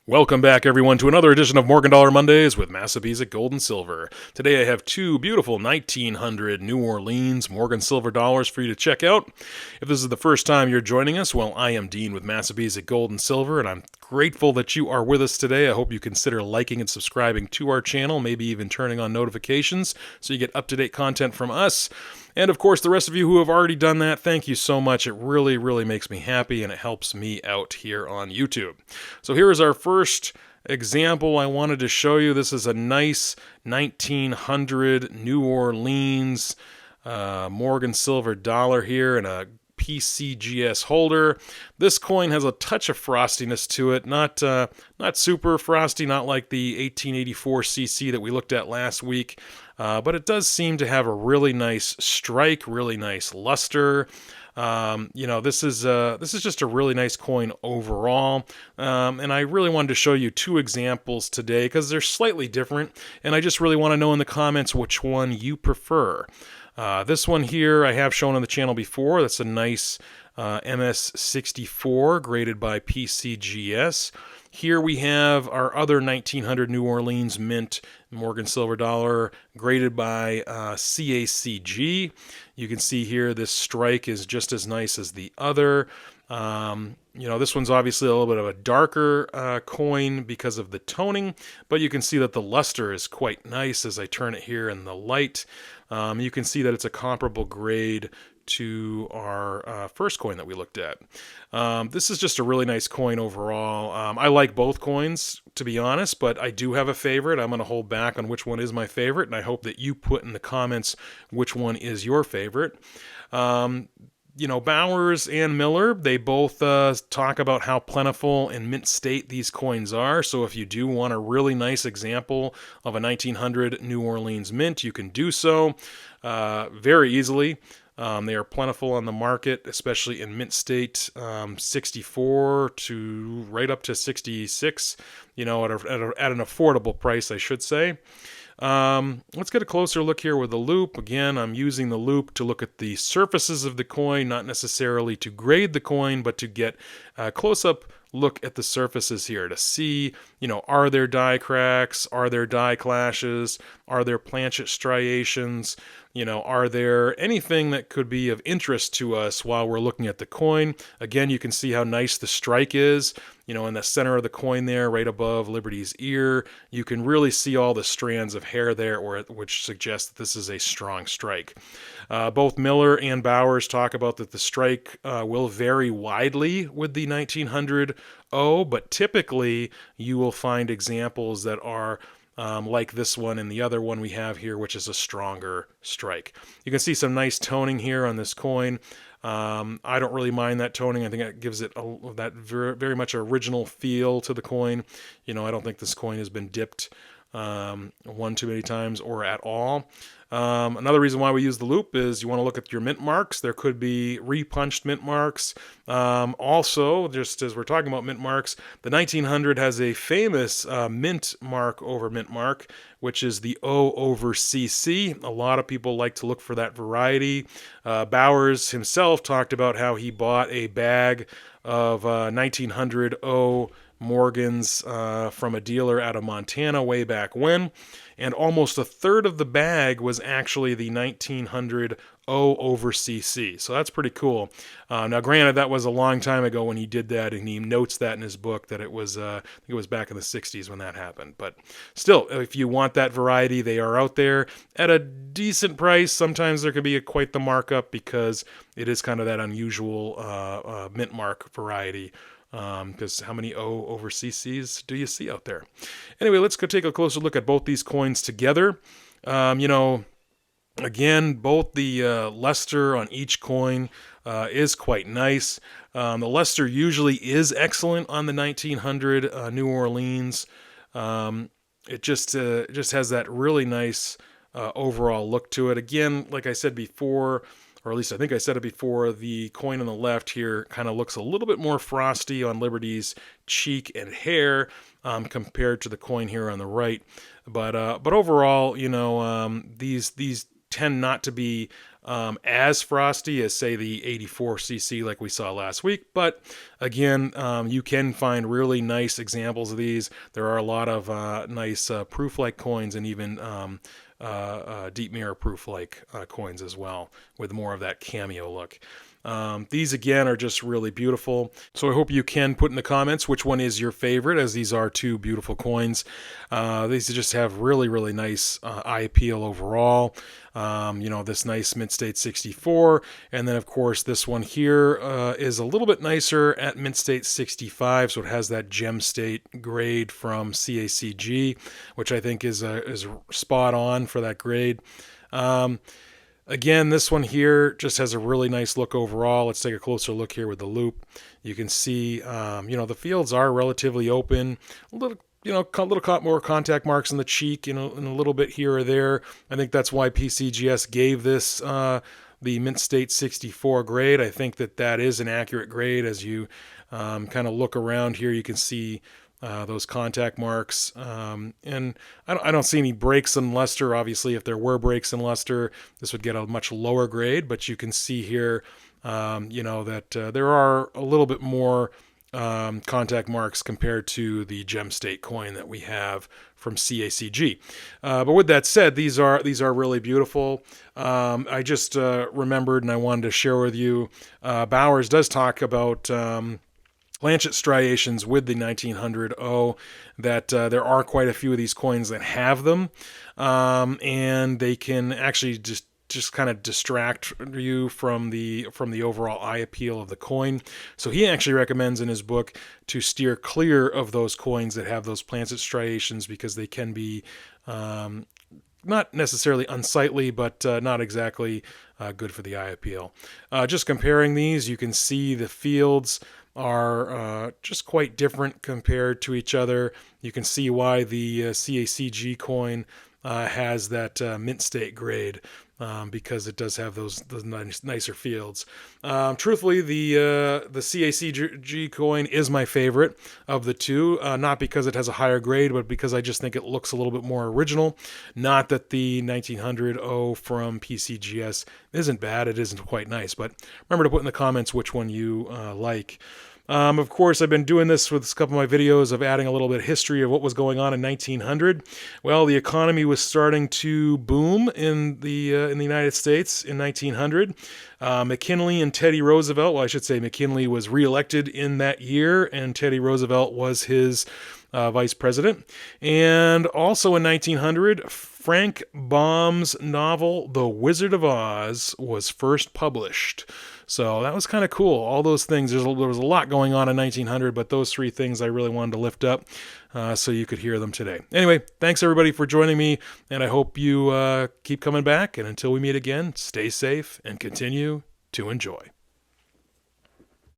Welcome back, everyone, to another edition of Morgan Dollar Mondays with Massabesic Gold and Silver. Today I have two beautiful 1900 New Orleans Morgan Silver dollars for you to check out. If this is the first time you're joining us, well, I am Dean with Massabesic Gold and Silver, and I'm grateful that you are with us today. I hope you consider liking and subscribing to our channel, maybe even turning on notifications so you get up-to-date content from us. And of course, the rest of you who have already done that, thank you so much. It really, really makes me happy and it helps me out here on YouTube. So here is our first example I wanted to show you. This is a nice 1900 New Orleans Morgan Silver dollar here in a PCGS holder. This coin has a touch of frostiness to it, not super frosty, not like the 1884 CC that we looked at last week, but it does seem to have a really nice strike, really nice luster. This is just a really nice coin overall, and I really wanted to show you two examples today because they're slightly different, and I just really want to know in the comments which one you prefer. This one here I have shown on the channel before. That's a nice MS64 graded by PCGS. Here we have our other 1900 New Orleans Mint Morgan Silver dollar graded by CACG. You can see here this strike is just as nice as the other. This one's obviously a little bit of a darker coin because of the toning, but you can see that the luster is quite nice as I turn it here in the light. You can see that it's a comparable grade to our first coin that we looked at. This is just a really nice coin overall. I like both coins, to be honest, but I do have a favorite. I'm going to hold back on which one is my favorite, and I hope that you put in the comments which one is your favorite. Bowers and Miller, they both talk about how plentiful and mint state these coins are. So if you do want a really nice example of a 1900 New Orleans mint, you can do so very easily. They are plentiful on the market, especially in mint state, 64 to right up to 66, at an affordable price, I should say. Let's get a closer look here with the loop. Again, I'm using the loop to look at the surfaces of the coin, not necessarily to grade the coin, but to get a close-up look at the surfaces here to see, are there die cracks? Are there die clashes? Are there planchet striations? Are there anything that could be of interest to us while we're looking at the coin? Again, you can see how nice the strike is. In the center of the coin there, right above Liberty's ear, you can really see all the strands of hair there, which suggests that this is a strong strike. Both Miller and Bowers talk about that the strike will vary widely with the 1900 O, but typically you will find examples that are like this one and the other one we have here, which is a stronger strike. You can see some nice toning here on this coin. I don't really mind that toning. I think it gives it that very, very much original feel to the coin. I don't think this coin has been dipped one too many times or at all. Another reason why we use the loop is you want to look at your mint marks. There could be repunched mint marks. Also, just as we're talking about mint marks, the 1900 has a famous mint mark over mint mark, which is the O over CC. A lot of people like to look for that variety. Bowers himself talked about how he bought a bag of 1900 O Morgans from a dealer out of Montana way back when, and almost a third of the bag was actually the 1900 O over CC. So that's pretty cool. Now, granted, that was a long time ago when he did that, and he notes that in his book that it was, I think it was back in the 60s when that happened. But still, if you want that variety, they are out there at a decent price. Sometimes there could be quite the markup because it is kind of that unusual mint mark variety. Because how many O over CCs do you see out there? Anyway, let's go take a closer look at both these coins together. Again, both the luster on each coin is quite nice. The luster usually is excellent on the 1900 New Orleans. It just has that really nice overall look to it. Again, like I said before, or at least I think I said it before, the coin on the left here kind of looks a little bit more frosty on Liberty's cheek and hair compared to the coin here on the right. But overall, these tend not to be as frosty as, say, the 84cc like we saw last week. But again, you can find really nice examples of these. There are a lot of nice proof-like coins, and even deep mirror proof-like coins as well, with more of that cameo look. These again are just really beautiful. So I hope you can put in the comments which one is your favorite, as these are two beautiful coins. These just have really, really nice eye appeal overall. This nice Mint State 64. And then of course this one here is a little bit nicer at Mint State 65. So it has that Gem State grade from CACG, which I think is spot on for that grade. Again, this one here just has a really nice look overall. Let's take a closer look here with the loop. You can see, the fields are relatively open. A little more contact marks in the cheek, and a little bit here or there. I think that's why PCGS gave this the Mint State 64 grade. I think that is an accurate grade. As you kind of look around here, you can see those contact marks, and I don't see any breaks in luster. Obviously, if there were breaks in luster, this would get a much lower grade, but you can see here, that there are a little bit more contact marks compared to the Gem State coin that we have from CACG. But with that said, these are really beautiful. I just remembered, and I wanted to share with you, Bowers does talk about planchet striations with the 1900 that there are quite a few of these coins that have them, and they can actually just kind of distract you from the overall eye appeal of the coin. So he actually recommends in his book to steer clear of those coins that have those planchet striations, because they can be not necessarily unsightly, but not exactly good for the eye appeal. Just comparing these, you can see the fields are just quite different compared to each other. You can see why the CACG coin has that Mint State grade, because it does have those nicer fields. Truthfully, the CACG coin is my favorite of the two, not because it has a higher grade, but because I just think it looks a little bit more original. Not that the 1900 from PCGS isn't bad, it isn't quite nice, but remember to put in the comments which one you like. Of course, I've been doing this with a couple of my videos of adding a little bit of history of what was going on in 1900. Well, the economy was starting to boom in the United States in 1900. McKinley and Teddy Roosevelt, well, I should say McKinley was reelected in that year, and Teddy Roosevelt was his vice president. And also in 1900, Frank Baum's novel, The Wizard of Oz, was first published. So that was kind of cool. All those things, there was a lot going on in 1900, but those three things I really wanted to lift up so you could hear them today. Anyway, thanks everybody for joining me, and I hope you keep coming back. And until we meet again, stay safe and continue to enjoy.